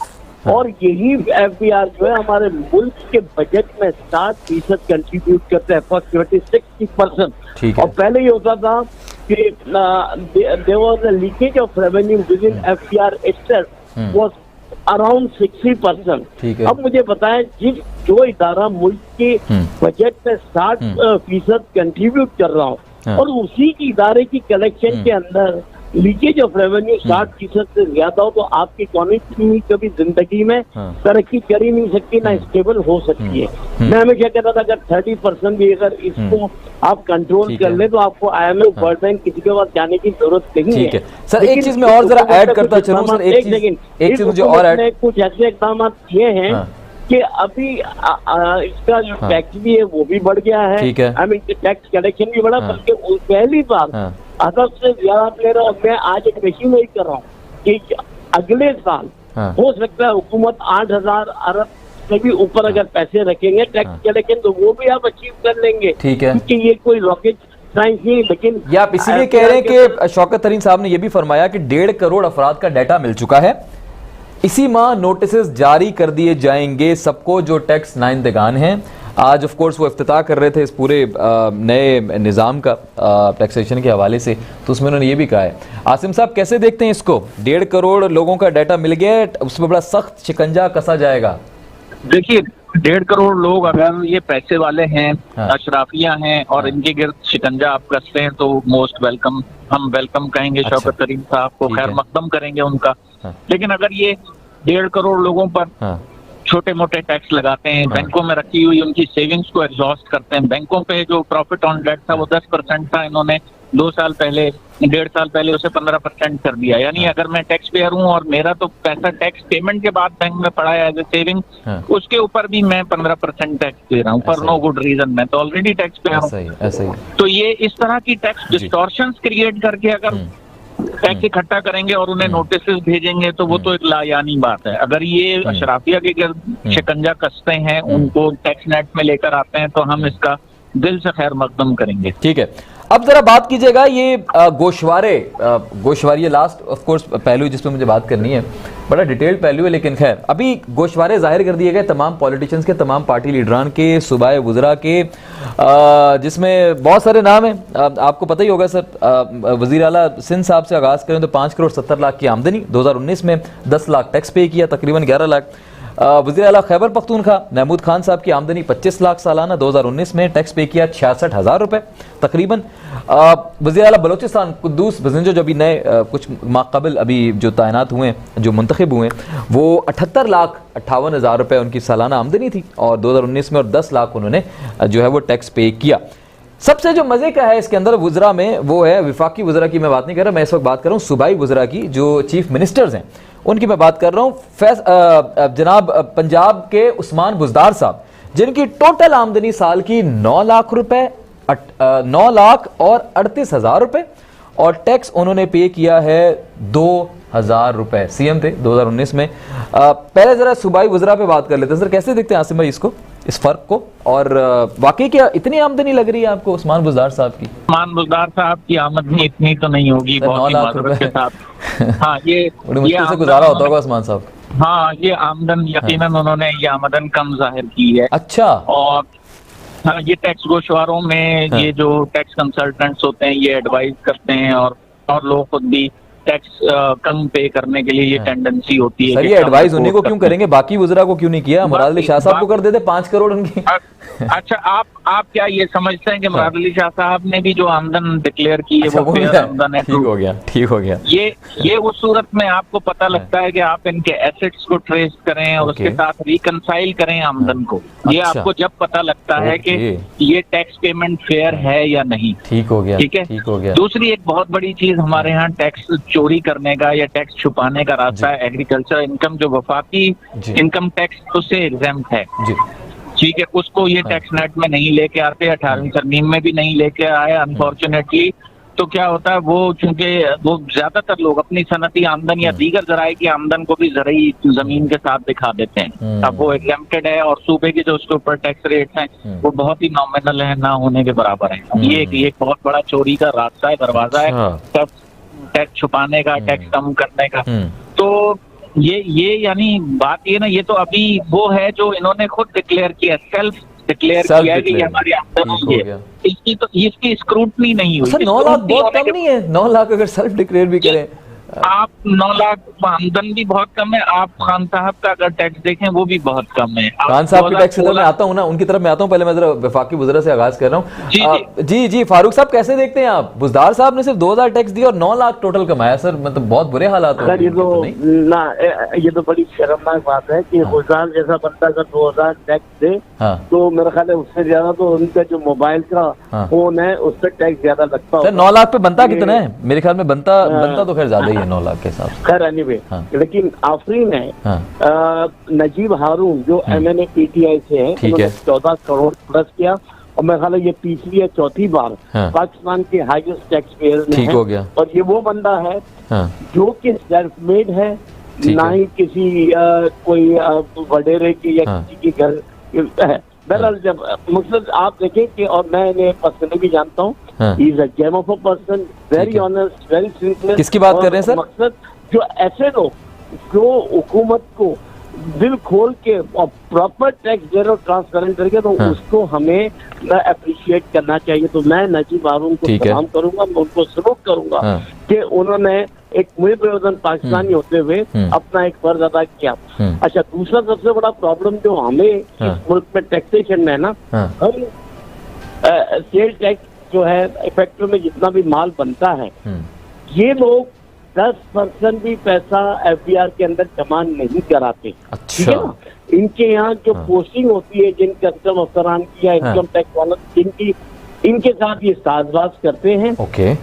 और यही FBR जो है हमारे मुल्क के बजट में 60% कंट्रीब्यूट करते हैं, फर्स्ट 60%। और पहले ये होता था कि there was a leakage of revenue within FBR itself was around 60%। अब मुझे बताएं, जिस जो इदारा मुल्क के बजट में 60% कंट्रीब्यूट कर रहा हो और उसी की इदारे की कलेक्शन के अंदर लीकेज ऑफ रेवेन्यू 60% से ज्यादा हो, तो आपकी इकोनॉमी कभी जिंदगी में तरक्की कर ही नहीं सकती, ना स्टेबल हो सकती है। मैं हमेशा कहता था अगर 30% भी अगर इसको आप कंट्रोल कर ले तो आपको IMF वर्ल्ड बैंक किसी के पास जाने की जरूरत नहीं है। सर एक चीज मैं और जरा ऐड करता चलूं सर, एक चीज मुझे और ऐड, कुछ ऐसे इकदाम किए हैं कि अभी इसका जो टैक्स भी है वो भी बढ़ गया है, आई मीन टैक्स कलेक्शन भी बढ़ा, बल्कि पहली बार अदब से ज्यादा ले रहा हूँ। मैं आज एक मशीन वही कर रहा हूँ कि अगले साल हो सकता है हुकूमत 8,000 अरब से भी ऊपर अगर पैसे रखेंगे टैक्स कलेक्शन तो वो भी आप अचीव कर लेंगे, ठीक है, क्योंकि ये कोई रॉकेट साइंस नहीं। लेकिन ये आप इसीलिए कह रहे हैं कि शौकत तरीन साहब ने यह भी फरमाया कि 1.5 करोड़ अफराद का डाटा मिल चुका है, इसी माह नोटिस जारी कर दिए जाएंगे सबको जो टैक्स नाइंदगान हैं। आज ऑफ कोर्स वो इफ्तिताह कर रहे थे इस पूरे नए निज़ाम का टैक्सेशन के हवाले से, तो उसमें उन्होंने ये भी कहा है। आसिम साहब कैसे देखते हैं इसको, 1.5 करोड़ लोगों का डाटा मिल गया है, उसमें बड़ा सख्त शिकंजा कसा जाएगा? देखिए 1.5 करोड़ लोग अगर ये पैसे वाले हैं, अशराफिया हैं और इनके गिर्द शिकंजा आप कसते हैं तो मोस्ट वेलकम, हम वेलकम कहेंगे। शौकत तरीन साहब को खैर मकदम करेंगे उनका। लेकिन अगर ये 1.5 करोड़ लोगों पर छोटे मोटे टैक्स लगाते हैं, बैंकों में रखी हुई उनकी सेविंग्स को एग्जॉस्ट करते हैं, बैंकों पे जो प्रॉफिट ऑन डेट था वो 10% था, इन्होंने 2 साल पहले 1.5 साल पहले उसे 15% कर दिया। यानी अगर मैं टैक्स पेयर हूँ और मेरा तो पैसा टैक्स पेमेंट के बाद बैंक में पड़ा है एज ए सेविंग, उसके ऊपर भी मैं 15% टैक्स दे रहा हूँ फॉर नो गुड रीजन। मैं तो ऑलरेडी टैक्स पेयर हूँ। तो ये इस तरह की टैक्स डिस्टॉर्शंस क्रिएट करके अगर टैक्स इकट्ठा करेंगे और उन्हें नोटिस भेजेंगे तो वो तो एक लायानी बात है। अगर ये अशराफिया के शिकंजा कसते हैं, उनको टैक्स नेट में लेकर आते हैं, तो हम इसका दिल से खैर मकदम करेंगे। ठीक है, अब जरा बात कीजिएगा ये गोशवारे लास्ट ऑफ कोर्स पहलू जिसपे मुझे बात करनी है, बड़ा डिटेल्ड पहलू है, लेकिन खैर अभी गोशवारे जाहिर कर दिए गए तमाम पॉलिटिशियंस के, तमाम पार्टी लीडरान के, सूबाए वुज़रा के, जिसमें बहुत सारे नाम हैं। आपको पता ही होगा सर, वज़ीर आला सिंध साहब से आगाज़ करें तो 5 करोड़ 70 लाख की आमदनी, 2019 में 10 लाख टैक्स पे किया, तकरीबन 11 लाख। वज़ीर आला खैबर पख्तूनख्वा महमूद खान साहब की आमदनी 25 लाख सालाना, 2019 में टैक्स पे किया 66,000 रुपये तकरीबन। वज़ीर आला बलोचिस्तान कुद्दूस बज़ंजो जो अभी नए कुछ माक़ाबिल अभी जो तैनात हुए हैं, जो मुंतखब हुए हैं, वो 78,58,000 रुपये उनकी सालाना आमदनी थी और 2019 में, और 10 लाख उन्होंने जो है वो टैक्स पे किया। सबसे जो मज़े का है इसके अंदर वुज़रा में वो है, विफाकी वुज़रा की मैं बात नहीं कर रहा, मैं इस वक्त बात कर रहा हूँ सूबाई वुज़रा की, जो चीफ मिनिस्टर्स हैं उनकी मैं बात कर रहा हूँ। जनाब पंजाब के उस्मान बुज़दार साहब, जिनकी टोटल आमदनी साल की 9 लाख रुपए, 9 लाख और 38,000 रुपए, और टैक्स उन्होंने पे किया है 2,000 रुपए। सीएम थे 2019 में। पहले जरा सूबाई वुज़रा पे बात कर लेते हैं। सर कैसे देखते हैं आसिम भाई इसको, इस फर्क को, और वाकई क्या इतनी आमदनी लग रही है आपको उस्मान बुज़दार साहब की? उस्मान बुज़दार साहब की आमदनी इतनी तो नहीं होगी, 9 लाख रुपए के साथ। हाँ, ये मुश्किल से गुजारा होता होगा उस्मान साहब। हाँ, ये आमदन यकीनन उन्होंने ये आमदन कम जाहिर की है। अच्छा। और हाँ, ये टैक्स गोशवारों में ये जो टैक्स कंसल्टेंट्स होते हैं ये एडवाइस करते हैं, और लोग खुद भी टैक्स कम पे करने के लिए ये टेंडेंसी होती है। सर ये एडवाइस उन्हीं को क्यों करेंगे, बाकी वुज़रा को क्यों नहीं किया? मुराद अली शाह साहब को कर देते 5 करोड़ उनकी। अच्छा, आप क्या ये समझते हैं कि मुराद अली शाह साहब ने भी जो आमदन डिक्लेयर की है वो फेयर आमदन है? ठीक हो गया, ठीक हो गया। ये उस सूरत में आपको पता लगता है कि आप इनके एसेट्स को ट्रेस करें और उसके साथ रिकंसाइल करें आमदन को। ये आपको जब पता लगता है कि ये टैक्स पेमेंट फेयर है या नहीं। ठीक हो गया, ठीक है, ठीक हो गया। दूसरी एक बहुत बड़ी चीज हमारे यहाँ टैक्स चोरी करने का या टैक्स छुपाने का रास्ता है। एग्रीकल्चर इनकम जो वफाकी इनकम टैक्स उससे एग्जेम्प्ट है, ठीक है, उसको ये टैक्स नेट में नहीं लेके आते, 18वीं तरमीम में भी नहीं लेके आए अनफॉर्चुनेटली। तो क्या होता है, वो चूंकि वो ज्यादातर लोग अपनी सनती आमदन या दीगर जराए की आमदन को भी जरिए जमीन के साथ दिखा देते हैं। अब वो एग्जेम्प्टेड है और सूबे की जो उसके ऊपर टैक्स रेट्स हैं वो बहुत ही नॉमिनल है, ना होने के बराबर है। ये एक बहुत बड़ा चोरी का रास्ता है, दरवाजा है टैक्स छुपाने का, टैक्स कम करने का। तो ये यानी बात ये ना, ये तो अभी वो है जो इन्होंने खुद डिक्लेयर किया, सेल्फ डिक्लेयर किया कि ये हमारी आमदनी है। इसकी स्क्रूटनी नहीं हुई। 9 लाख बहुत कम नहीं है? 9 लाख अगर सेल्फ डिक्लेयर भी करें आप 9 लाख आमदन भी बहुत कम है। आप खान साहब का अगर टैक्स देखें वो भी बहुत कम है। खान साहब के टैक्स की तरफ मैं आता हूँ ना, उनकी तरफ मैं आता हूँ। पहले मैं जरा वफाकी वज़ीर से आगाज कर रहा हूँ। जी फारूक साहब, कैसे देखते हैं आप? बुज़दार साहब ने सिर्फ 2000 टैक्स दिया और 9 लाख टोटल कमाया सर, मतलब बहुत बुरे हालात सर। ये तो बड़ी शर्मनाक बात है कि बुज़दार जैसा बंदा अगर 2000 टैक्स दे तो मेरा ख्याल है उससे ज्यादा तो उनका जो मोबाइल का फोन है उस पर टैक्स ज्यादा लगता है। 9 लाख पे बनता कितना है? मेरे ख्याल में बनता तो खैर ज्यादा ही है 9 लाख के हिसाब से। खैर एनीवे, लेकिन आफरीन है नजीब हारून जो MNA PTI से है, उन्होंने 14 करोड़ प्लस किया और मेरा ख्याल है ये तीसरी या चौथी बार पाकिस्तान के हाईएस्ट टैक्स पेयर में है। हो गया। और ये वो बंदा है जो कि सेल्फ मेड है, ना ही किसी कोई वडेरे की या किसी के घर है। बहरहाल जब मतलब आप देखें कि, और मैं इन्हें पर्सनली भी जानता हूँ, he is a game of a person, very honest, very sincere. किसकी बात कर रहे हैं सर? मकसद जो ऐसे लोग जो हुकूमत को दिल खोल के और प्रॉपर टैक्स दे रहे हो ट्रांसपेरेंट करके, तो उसको हमें अप्रिशिएट करना चाहिए। तो मैं नजीब हारून को सलाम करूंगा, मैं उनको सलूट करूंगा कि उन्होंने एक मुल्क पाकिस्तानी होते हुए अपना एक फर्ज अदा किया। अच्छा, दूसरा सबसे बड़ा प्रॉब्लम जो हमें इस मुल्क में टैक्सेशन में है ना, हम सेल टैक्स जो है फैक्ट्री में जितना भी माल बनता है, ये लोग 10% भी पैसा FBR के अंदर जमा नहीं कराते। ठीक है ना? इनके यहाँ जो पोस्टिंग होती है जिन कस्टम अफसरान की या इनकम टैक्स वालों जिनकी, इनके साथ ये साजबाज करते हैं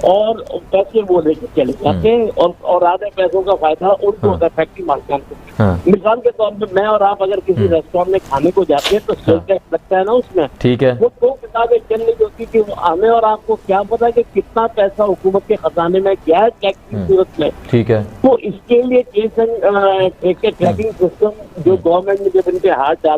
और पैसे वो लेके चले जाते हैं और आधे पैसों का फायदा उनको होता है फैक्ट्री मालिकान को। मिसाल के तौर पे मैं और आप अगर किसी रेस्टोरेंट में खाने को जाते हैं तो सेल टैक्स लगता है ना उसमें, ठीक है, वो 2 किताबें चल रही होती कि हमें और आपको क्या पता कि कितना पैसा हुकूमत के खजाने में गया है टैक्स की सूरत में। ठीक है, तो इसके लिए ट्रैकिंग सिस्टम जो गवर्नमेंट ने जब इनके हाथ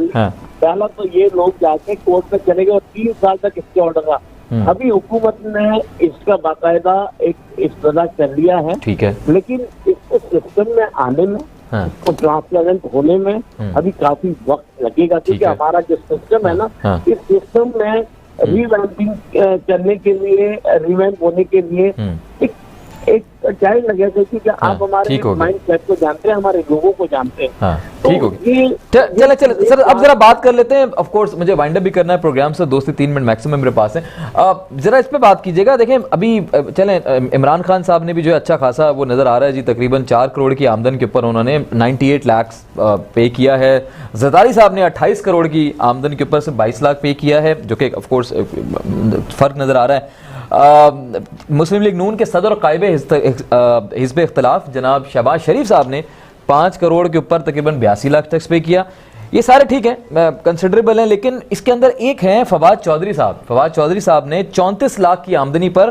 डाला तो ये लोग जाके कोर्ट में चले गए और 3 साल तक इसके ऑर्डर रहा। अभी हुकूमत ने इसका बाकायदा एक इस्तेदा कर लिया है, ठीक है, लेकिन इसको सिस्टम में आने में, इसको ट्रांसपेरेंट होने में अभी काफी वक्त लगेगा, क्योंकि हमारा जो सिस्टम है ना, इस सिस्टम में रिवैम्पिंग करने के लिए, रिवैम्प होने के लिए एक टाइम लगेगा, क्योंकि आप हमारे माइंड सेट को जानते हैं, हमारे लोगों को जानते हैं। ठीक हो गया, चले सर, अब जरा बात कर लेते हैं। ऑफ कोर्स मुझे वाइंड अप भी करना है प्रोग्राम से, 2 से 3 मिनट मैक्सिमम मेरे पास है। जरा इस पे बात कीजिएगा। देखें अभी चलें, इमरान खान साहब ने भी जो है अच्छा खासा वो नजर आ रहा है जी, तकरीबन 4 करोड़ की आमदन के ऊपर उन्होंने 98 लाख पे किया है। जरदारी साहब ने 28 करोड़ की आमदन के ऊपर से 22 लाख पे किया है, जो कि ऑफ कोर्स फर्क नजर आ रहा है। मुस्लिम लीग नून के सदर और कायबे हिज़्ब इख्तिलाफ जनाब शहबाज शरीफ साहब ने 5 करोड़ के ऊपर तकरीबन 82 लाख टैक्स पे किया। ये सारे ठीक है, कंसिडरेबल हैं, लेकिन इसके अंदर एक हैं फवाद चौधरी साहब। फवाद चौधरी साहब ने 34 लाख की आमदनी पर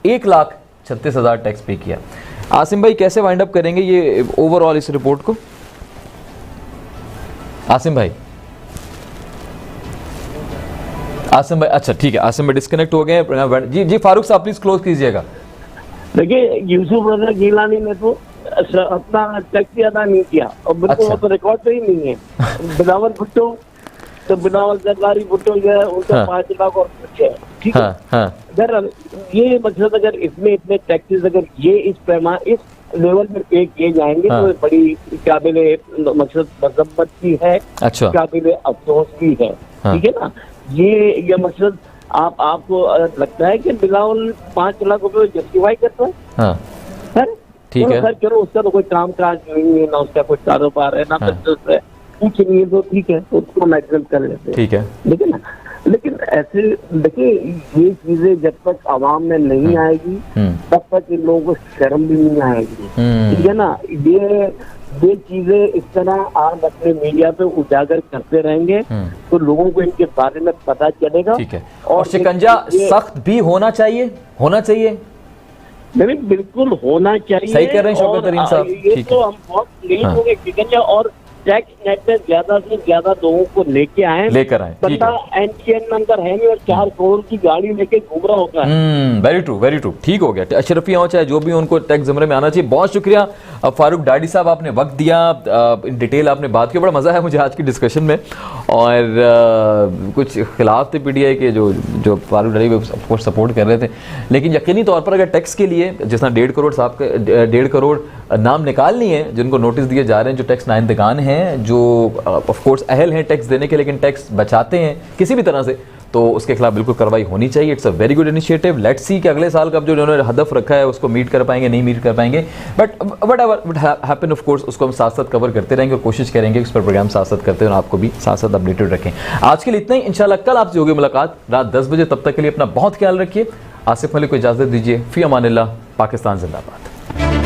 1,36,000 टैक्स पे किया। आसिम भाई कैसे वाइंड अप करेंगे ये ओवरऑल इस रिपोर्ट को? आसिम भाई, अच्छा ठीक है, आसिम भाई डिस्कनेक्ट हो गए। जी फारूक साहब प्लीज क्लोज कीजिएगा। देखिए, यूसुफ रजा गिलानी ने तो अपना टैक्स अदा नहीं किया और बिल्कुल वो तो रिकॉर्ड पे ही नहीं है। बिलावल भुट्टो, तो बिलावल जरदारी भुट्टो जो है उनका 5 लाख और कुछ है, ठीक है। बहरहाल ये मकसद, अगर इसमें इतने टैक्सेस अगर ये इस लेवल में पे किए जाएंगे तो बड़ी काबिले मकसद मजम्मत भी है, काबिले अफसोस भी है, ठीक है ना। ये मकसद आपको लगता है कि बिलावल 5 लाख रुपए जस्टिफाई करता है? सर ठीक है, सर चलो उसका तो कोई काम काज नहीं है, ना उसका कोई कारोबार है, ना बिजनेस है, कुछ नहीं है, तो ठीक है, तो उसको मैक्सिमम कर लेते हैं, ठीक है, लेकिन लेकिन ऐसे देखिए ये चीजें जब तक आवाम में नहीं आएगी तब तक इन लोगों को शर्म भी नहीं आएगी, ठीक है ना। ये चीजें इस तरह आप अपने मीडिया पे उजागर करते रहेंगे तो लोगों को इनके बारे में पता चलेगा। ठीक है, और शिकंजा सख्त भी होना चाहिए बिल्कुल होना चाहिए। सही कह रहे हैं शौकत तरीन साहब, ये तो हम बहुत प्लीज हो गए शिकंजा। और टैक्स नेट में ज्यादा से ज्यादा लोगों को लेकर आए, बंदा एनपीएन नंबर है नहीं और 4 करोड़ की गाड़ी लेके घूम रहा होता है। Very true, very true. ठीक हो गया। अशरफिया हो चाहे जो भी, उनको टैक्स ज़मरे में आना चाहिए। बहुत शुक्रिया फारूक डाडी साहब, आपने वक्त दिया, इन डिटेल आपने बात की, बड़ा मज़ा है मुझे आज की डिस्कशन में। और कुछ खिलाफ थे पीटीआई के जो Farooq daddy of course support कर रहे थे, लेकिन यकीनी तौर पर अगर टैक्स के लिए जिस तरह 1.5 करोड़ साहब के 1.5 करोड़ नाम निकाल लिए हैं जिनको नोटिस दिए जा रहे हैं, जो टैक्स नाइंदगान हैं, जो ऑफ कोर्स अहल हैं टैक्स देने के लेकिन टैक्स बचाते हैं किसी भी तरह से, तो उसके खिलाफ बिल्कुल कार्रवाई होनी चाहिए। It's a very good initiative. Let's see कि अगले साल का जो उन्होंने हदफ रखा है उसको मीट कर पाएंगे, नहीं मीट कर पाएंगे, but what ever would happen of course उसको हम साथ साथ कवर करते रहेंगे और कोशिश करेंगे इस पर प्रोग्राम साथ साथ करते हैं और आपको भी साथ साथ अपडेटेड रखें। आज के लिए इतना ही। इंशाल्लाह कल आपसे होगी मुलाकात रात 10 बजे। तब तक के लिए अपना बहुत ख्याल रखिए। आसिफ मलिक को इजाज़त दीजिए। फी अमानिल्लाह। पाकिस्तान जिंदाबाद।